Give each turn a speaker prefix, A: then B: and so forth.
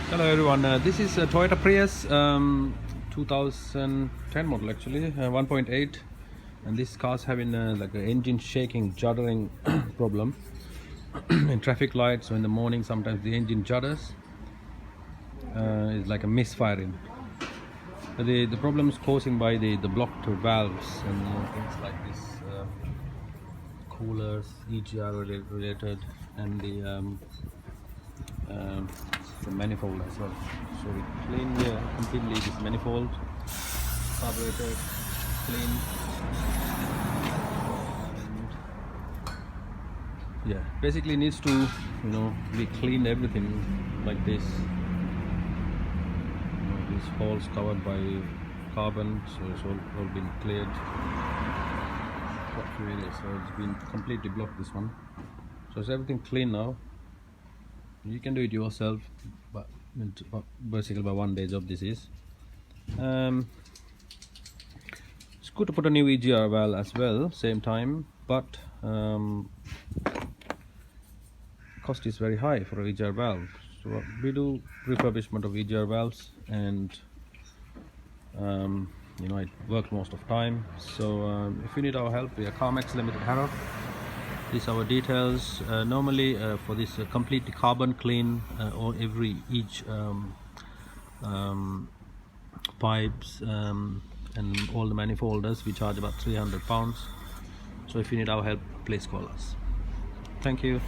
A: Hello everyone, this is a Toyota Prius 2010 model actually, 1.8, and this car's having like an engine shaking, juddering problem in traffic lights. So in the morning sometimes the engine judders, it's like a misfiring. The problem is causing by the blocked valves and things like this, coolers, EGR related, and the manifold as well. So we clean completely this manifold, carburetor clean, and yeah, basically needs to we clean everything like this. These holes covered by carbon, so it's all been cleared. So it's been completely blocked, this one. So it's everything clean now. You can do it yourself, but basically by one day job this is. It's good to put a new EGR valve as well, same time, but cost is very high for a EGR valve. So we do refurbishment of EGR valves, and it works most of the time. So if you need our help, we are Mrcarmax Limited, Harrow. These are our details. Normally for this completely carbon clean, or each pipes and all the manifolders, we charge about £300. So if you need our help, please call us. Thank you.